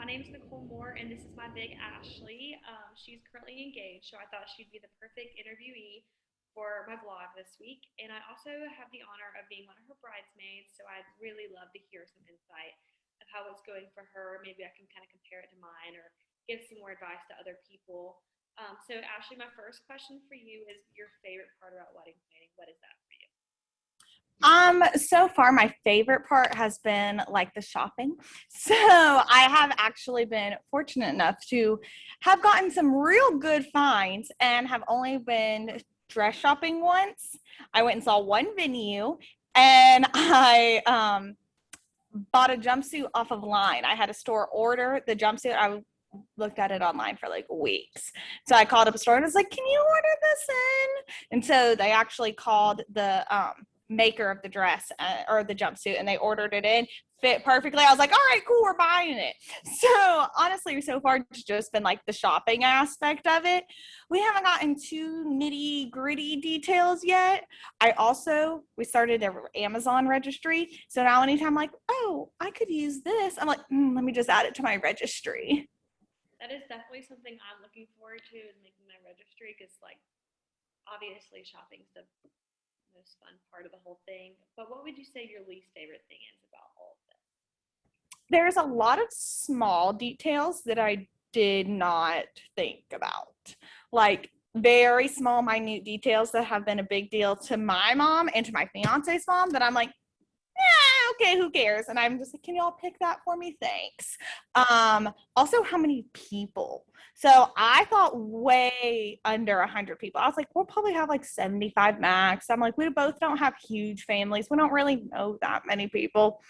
name's Nicole Moore, and this is my big Ashley. She's currently engaged, so I thought she'd be the perfect interviewee for my vlog this week. And I also have the honor of being one of her bridesmaids, so I'd really love to hear some insight of how it's going for her. Maybe I can kind of compare it to mine or give some more advice to other people. So, Ashley, my first question for you is your favorite part about wedding planning. What is that for you? So far my favorite part has been like the shopping. So I have actually been fortunate enough to have gotten some real good finds and have only been dress shopping once. I went and saw one venue and I bought a jumpsuit off of line. I had a store order the jumpsuit. I looked at it online for like weeks. So I called up a store and was like, can you order this in? And so they actually called the maker of the dress or the jumpsuit and they ordered it in, fit perfectly. I was like, all right, cool, we're buying it. So honestly, so far it's just been like the shopping aspect of it. We haven't gotten too nitty gritty details yet. We started an Amazon registry. So now anytime I'm like, oh, I could use this, I'm like, let me just add it to my registry. That is definitely something I'm looking forward to is making my registry because, like, obviously shopping's the most fun part of the whole thing. But what would you say your least favorite thing is about all of this? There's a lot of small details that I did not think about. Like very small, minute details that have been a big deal to my mom and to my fiance's mom that I'm like, okay, who cares? And I'm just like, can y'all pick that for me? Thanks. Also, how many people? So I thought way under 100 people. I was like, we'll probably have like 75 max. I'm like, we both don't have huge families. We don't really know that many people.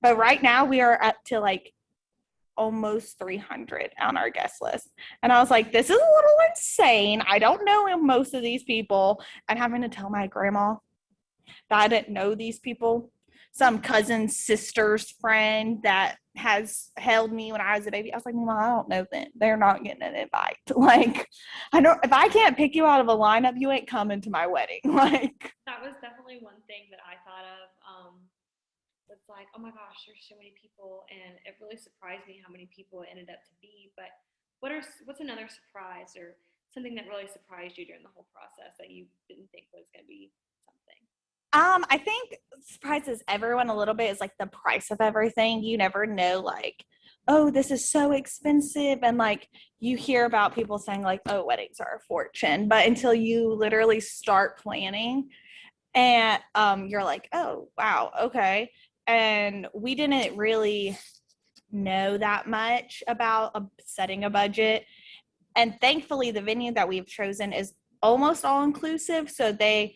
But right now we are up to like almost 300 on our guest list. And I was like, this is a little insane. I don't know most of these people. And having to tell my grandma that I didn't know these people, some cousin's sister's friend that has held me when I was a baby. I was like, Mom, I don't know them. They're not getting an invite. Like, I don't, if I can't pick you out of a lineup, you ain't coming to my wedding. Like, That was definitely one thing that I thought of. It's like, oh my gosh, there's so many people, and it really surprised me how many people it ended up to be. But what's another surprise or something that really surprised you during the whole process that you didn't think was going to be something? I think surprises everyone a little bit is like the price of everything. You never know, like, oh, this is so expensive. And like you hear about people saying, like, oh, weddings are a fortune. But until you literally start planning and you're like, oh, wow, okay. And we didn't really know that much about setting a budget. And thankfully, the venue that we've chosen is almost all inclusive. So they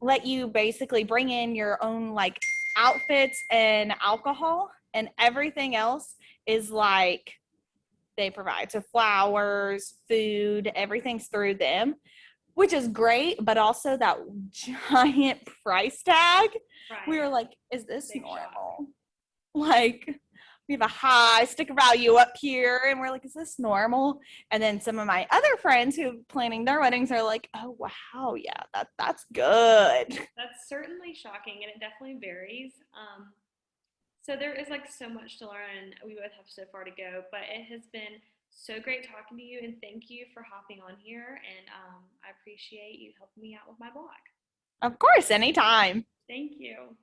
let you basically bring in your own like outfits and alcohol, and everything else is like they provide. So flowers, food, everything's through them, which is great, but also that giant price tag. We Right. were like, is this Big shock. normal? Like, we have a high sticker value up here, and we're like, is this normal? And then some of my other friends who are planning their weddings are like, oh wow, yeah, that's good. That's certainly shocking, and it definitely varies. So there is like so much to learn, and we both have so far to go. But it has been so great talking to you, and thank you for hopping on here. And I appreciate you helping me out with my blog. Of course, anytime. Thank you.